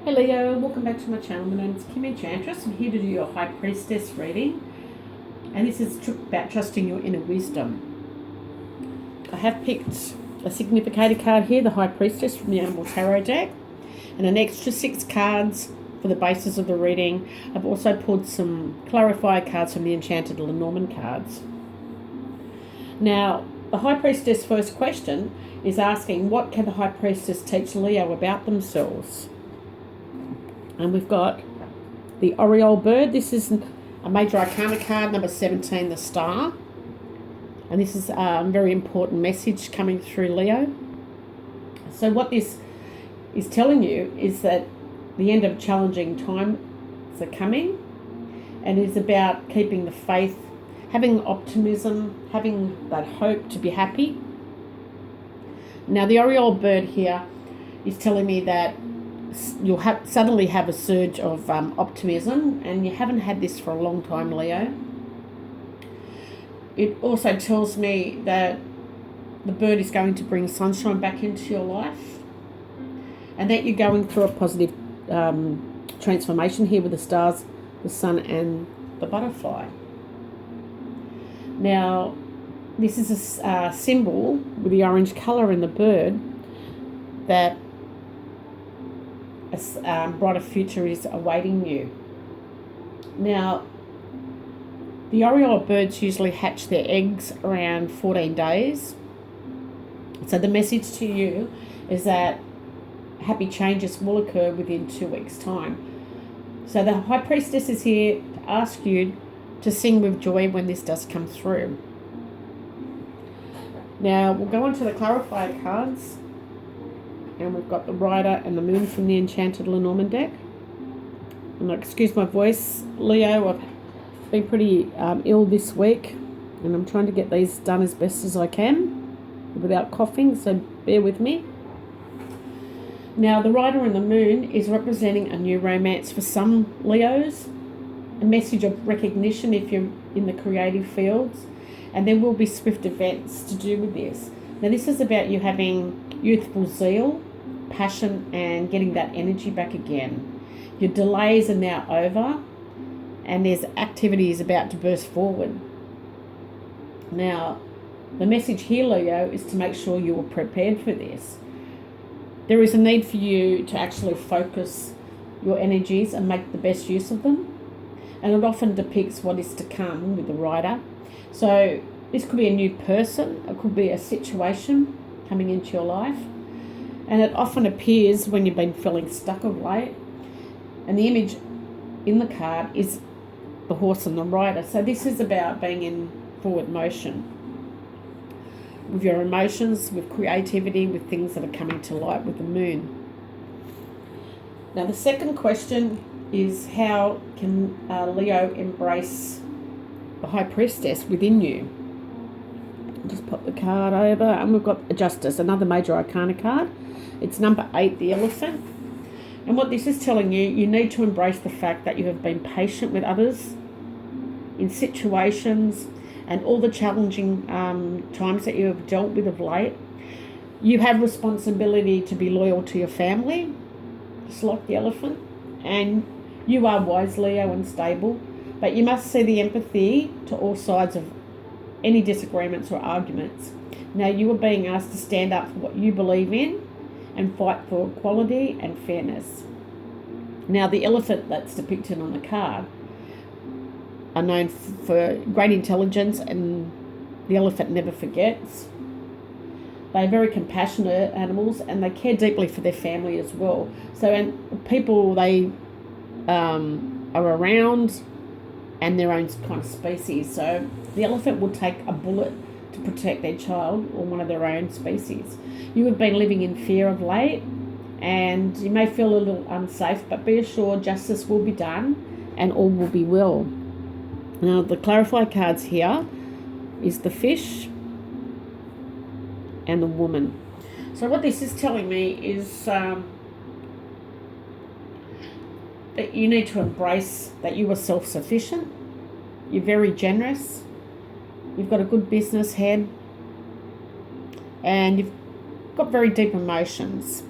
Hey Leo, welcome back to my channel. My name is Kim Enchantress. I'm here to do your High Priestess reading, and this is about trusting your inner wisdom. I have picked a significator card here, the High Priestess from the Animal Tarot deck, and an extra 6 cards for the basis of the reading. I've also pulled some clarifier cards from the Enchanted Lenormand cards. Now, the High Priestess first question is asking, what can the High Priestess teach Leo about themselves? And we've got the Oriole bird. This is a major arcana card, number 17, the star. And this is a very important message coming through Leo. So what this is telling you is that the end of challenging times are coming. And it's about keeping the faith, having optimism, having that hope to be happy. Now the Oriole bird here is telling me that you'll suddenly have a surge of optimism, and you haven't had this for a long time, Leo. It also tells me that the bird is going to bring sunshine back into your life, and that you're going through a positive transformation here with the stars, the sun and the butterfly. Now, this is a symbol with the orange colour in the bird that a brighter future is awaiting you. Now, the Oriole birds usually hatch their eggs around 14 days. So the message to you is that happy changes will occur within 2 weeks' time. So the High Priestess is here to ask you to sing with joy when this does come through. Now, we'll go on to the clarifier cards. And we've got the Rider and the Moon from the Enchanted Lenormand deck. And excuse my voice, Leo, I've been pretty ill this week, and I'm trying to get these done as best as I can without coughing, so bear with me. Now, the Rider and the Moon is representing a new romance for some Leos, a message of recognition if you're in the creative fields, and there will be swift events to do with this. Now, this is about you having youthful zeal, passion, and getting that energy back again. Your delays are now over, and there's activities about to burst forward. Now, the message here, Leo, is to make sure you are prepared for this. There is a need for you to actually focus your energies and make the best use of them, and it often depicts what is to come with the Rider. So this could be a new person, it could be a situation coming into your life, and it often appears when you've been feeling stuck of late. And the image in the card is the horse and the rider. So this is about being in forward motion with your emotions, with creativity, with things that are coming to light with the moon. Now the second question is, how can Leo embrace the High Priestess within you? Just pop the card over, and we've got a Justice, another major arcana card. It's number 8, the Elephant. And what this is telling you, you need to embrace the fact that you have been patient with others in situations and all the challenging times that you have dealt with of late. You have responsibility to be loyal to your family, just like the Elephant. And you are wise, Leo, and stable, but you must see the empathy to all sides of any disagreements or arguments. Now, you are being asked to stand up for what you believe in and fight for equality and fairness. Now, the elephant that's depicted on the card are known for great intelligence, and the elephant never forgets. They're very compassionate animals, and they care deeply for their family as well. So, and people they are around and their own kind of species. So the elephant will take a bullet to protect their child or one of their own species. You have been living in fear of late, and you may feel a little unsafe, but be assured justice will be done and all will be well. Now the clarify cards here is the Fish and the Woman. So what this is telling me is that you need to embrace that you are self-sufficient, you're very generous, you've got a good business head, and you've got very deep emotions.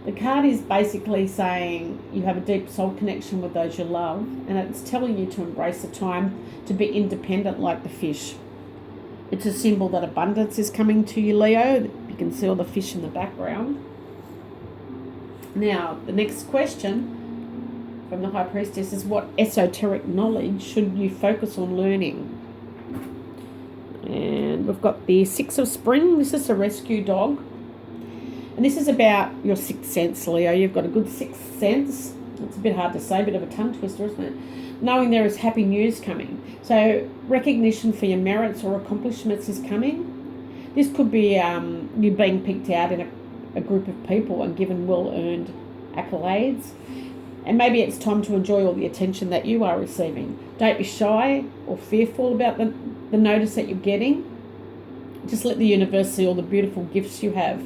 The card is basically saying you have a deep soul connection with those you love, and it's telling you to embrace the time to be independent like the fish. It's a symbol that abundance is coming to you, Leo. You can see all the fish in the background. Now, the next question from the High Priestess is, what esoteric knowledge should you focus on learning? And we've got the Six of Spring. This is a rescue dog. And this is about your sixth sense, Leo. You've got a good sixth sense. It's a bit hard to say, a bit of a tongue twister, isn't it? Knowing there is happy news coming. So recognition for your merits or accomplishments is coming. This could be you being picked out in a group of people and given well-earned accolades. And maybe it's time to enjoy all the attention that you are receiving. Don't be shy or fearful about the notice that you're getting. Just let the universe see all the beautiful gifts you have.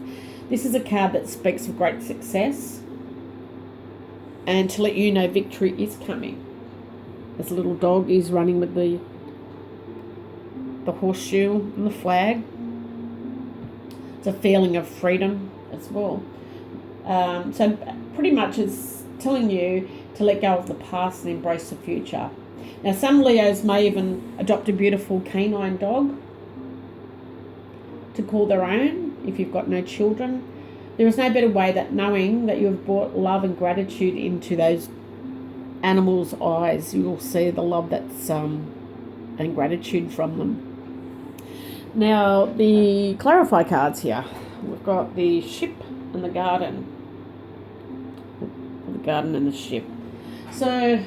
This is a card that speaks of great success and to let you know victory is coming. This little dog is running with the horseshoe and the flag. It's a feeling of freedom as well. So pretty much it's telling you to let go of the past and embrace the future. Now some Leos may even adopt a beautiful canine dog to call their own if you've got no children. There is no better way than knowing that you have brought love and gratitude into those animals' eyes. You will see the love that's and gratitude from them. Now the clarify cards here. We've got the ship and the garden. The garden and the ship. So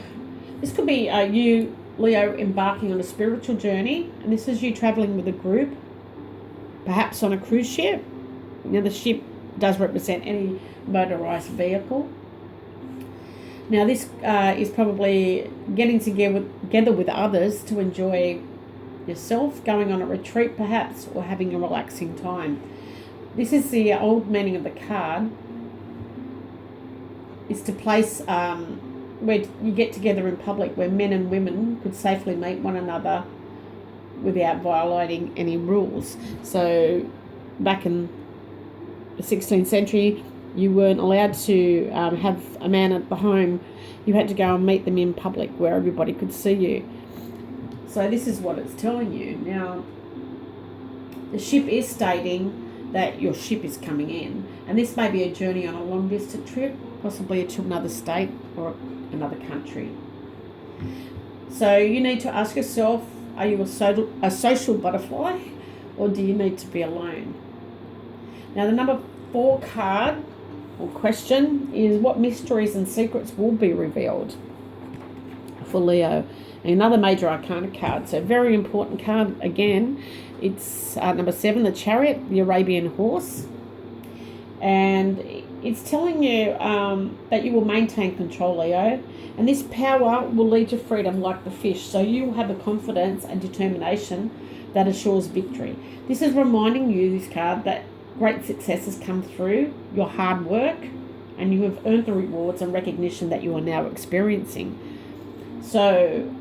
this could be you, Leo, embarking on a spiritual journey, and this is you travelling with a group, perhaps on a cruise ship. Now the ship does represent any motorised vehicle. Now this is probably getting together with others to enjoy yourself, going on a retreat perhaps, or having a relaxing time. This is the old meaning of the card, is to place where you get together in public, where men and women could safely meet one another without violating any rules. So back in the 16th century, you weren't allowed to have a man at the home. You had to go and meet them in public where everybody could see you. So this is what it's telling you. Now, the ship is stating that your ship is coming in, and this may be a journey on a long distance trip, possibly to another state or another country. So you need to ask yourself, are you a social butterfly, or do you need to be alone? Now the number 4 card or question is, what mysteries and secrets will be revealed for Leo? Another major arcana card, so very important card again. It's number 7, the Chariot, the Arabian horse. And it's telling you that you will maintain control, Leo. And this power will lead to freedom like the fish. So you will have the confidence and determination that assures victory. This is reminding you, this card, that great success has come through your hard work, and you have earned the rewards and recognition that you are now experiencing. So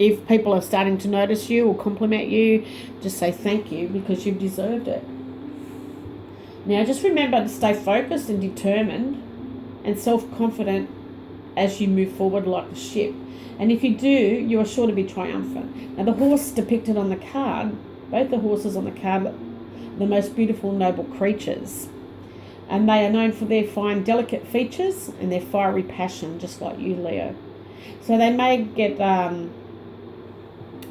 if people are starting to notice you or compliment you, just say thank you, because you've deserved it. Now just remember to stay focused and determined and self-confident as you move forward like the ship. And if you do, you are sure to be triumphant. Now the horse depicted on the card, both the horses on the card, the most beautiful, noble creatures. And they are known for their fine, delicate features and their fiery passion, just like you, Leo. So they may get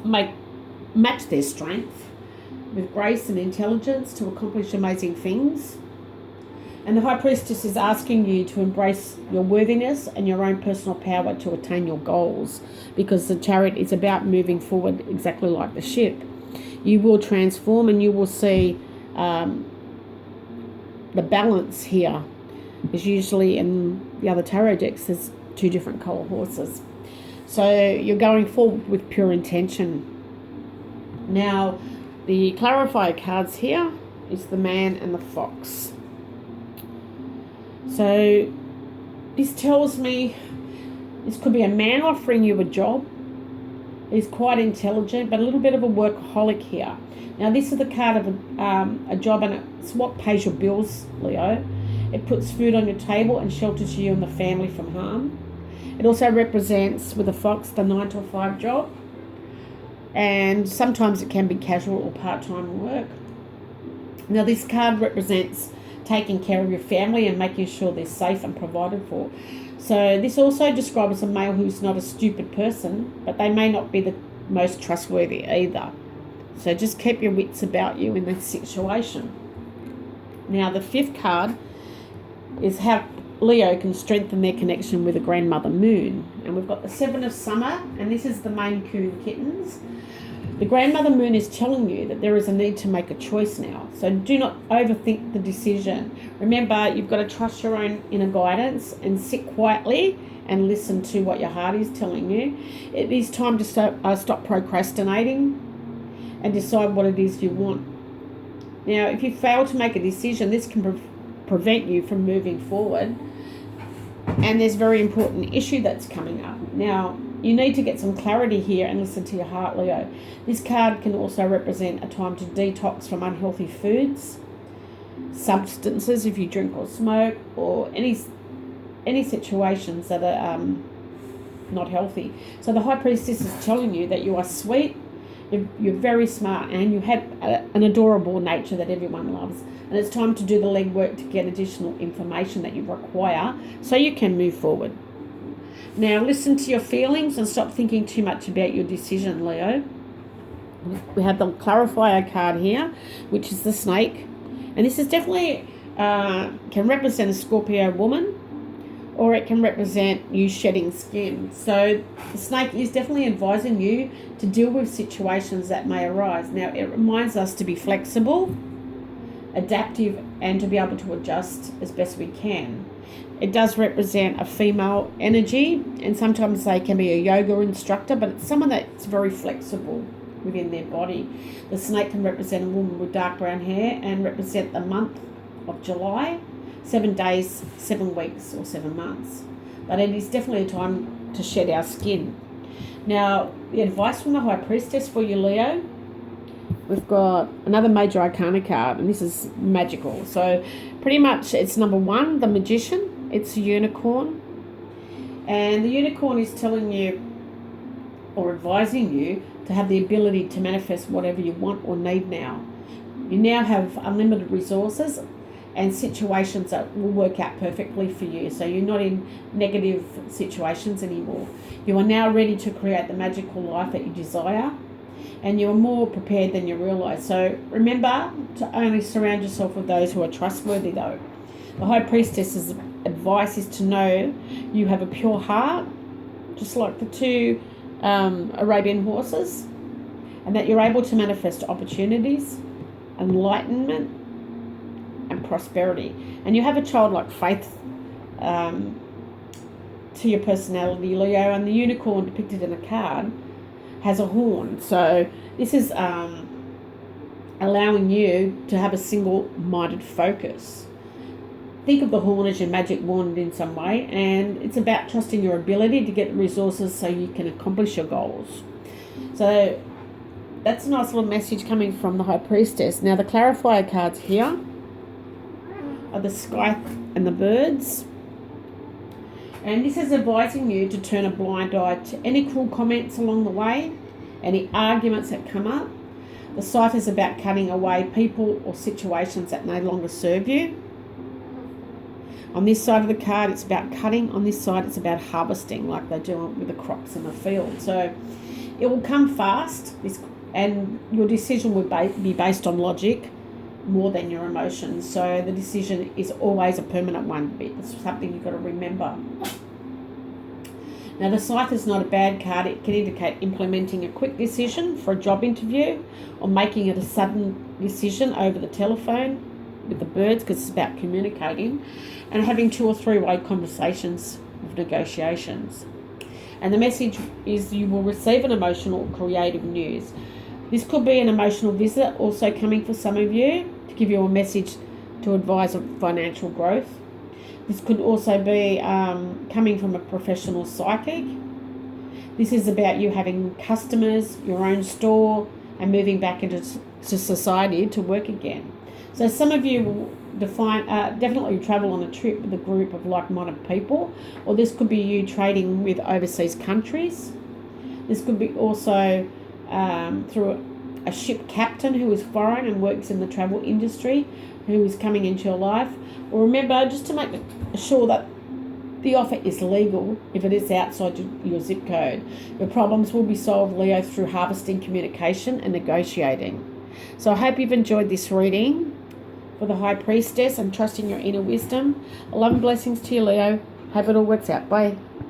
match their strength with grace and intelligence to accomplish amazing things. And the High Priestess is asking you to embrace your worthiness and your own personal power to attain your goals, because the Chariot is about moving forward exactly like the ship. You will transform, and you will see the balance here is usually in the other tarot decks. There's 2 different colour horses. So you're going forward with pure intention. Now, the clarifier cards here is the Man and the Fox. So this tells me this could be a man offering you a job. He's quite intelligent, but a little bit of a workaholic here. Now this is the card of a job, and it's what pays your bills, Leo. It puts food on your table and shelters you and the family from harm. It also represents, with a fox, the 9 to 5 job. And sometimes it can be casual or part-time work. Now, this card represents taking care of your family and making sure they're safe and provided for. So this also describes a male who's not a stupid person, but they may not be the most trustworthy either. So just keep your wits about you in this situation. Now, the 5th card is how Leo can strengthen their connection with the grandmother moon. And we've got the 7 of summer, and this is the Maine Coon kittens. The grandmother moon is telling you that there is a need to make a choice now. So do not overthink the decision. Remember, you've got to trust your own inner guidance and sit quietly and listen to what your heart is telling you. It is time to stop procrastinating and decide what it is you want. Now, if you fail to make a decision, this can prevent you from moving forward. And there's a very important issue that's coming up. Now, you need to get some clarity here and listen to your heart, Leo. This card can also represent a time to detox from unhealthy foods, substances if you drink or smoke, or any situations that are not healthy. So the High Priestess is telling you that you are sweet, you're very smart, and you have an adorable nature that everyone loves. And it's time to do the legwork to get additional information that you require so you can move forward. Now, listen to your feelings and stop thinking too much about your decision, Leo. We have the clarifier card here, which is the snake. And this is definitely can represent a Scorpio woman, or it can represent you shedding skin. So the snake is definitely advising you to deal with situations that may arise. Now, it reminds us to be flexible, adaptive, and to be able to adjust as best we can. It does represent a female energy, and sometimes they can be a yoga instructor, but it's someone that's very flexible within their body. The snake can represent a woman with dark brown hair and represent the month of July, 7 days, 7 weeks, or 7 months. But it is definitely a time to shed our skin. Now, the advice from the High Priestess for you, Leo, we've got another major arcana card, and this is magical. So pretty much it's number 1, the Magician. It's a unicorn. And the unicorn is telling you or advising you to have the ability to manifest whatever you want or need now. You now have unlimited resources and situations that will work out perfectly for you. So you're not in negative situations anymore. You are now ready to create the magical life that you desire, and you are more prepared than you realise. So remember to only surround yourself with those who are trustworthy, though. The High Priestess's advice is to know you have a pure heart, just like the 2 Arabian horses, and that you're able to manifest opportunities, enlightenment, and prosperity. And you have a childlike faith to your personality, Leo, and the unicorn depicted in the card has a horn. So this is allowing you to have a single-minded focus. Think of the horn as your magic wand in some way, and it's about trusting your ability to get the resources so you can accomplish your goals. So that's a nice little message coming from the High Priestess. Now, the clarifier cards here are the sky and the birds. And this is advising you to turn a blind eye to any cruel comments along the way, any arguments that come up. The scythe is about cutting away people or situations that no longer serve you. On this side of the card, it's about cutting. On this side, it's about harvesting, like they do with the crops in the field. So it will come fast, and your decision will be based on logic more than your emotions. So the decision is always a permanent one. It's something you've got to remember. Now, the scythe is not a bad card. It can indicate implementing a quick decision for a job interview, or making it a sudden decision over the telephone with the birds, because it's about communicating, and having 2 or 3 way conversations with negotiations. And the message is you will receive an emotional, creative news. This could be an emotional visit also coming for some of you to give you a message to advise of financial growth. This could also be coming from a professional psychic. This is about you having customers, your own store, and moving back into society to work again. So some of you will definitely travel on a trip with a group of like-minded people, or this could be you trading with overseas countries. This could be also through a ship captain who is foreign and works in the travel industry, who is coming into your life. Or remember, just to make sure that the offer is legal, if it is outside your zip code. Your problems will be solved, Leo, through harvesting communication and negotiating. So I hope you've enjoyed this reading for the High Priestess and trusting your inner wisdom. Love and blessings to you, Leo. Hope it all works out. Bye.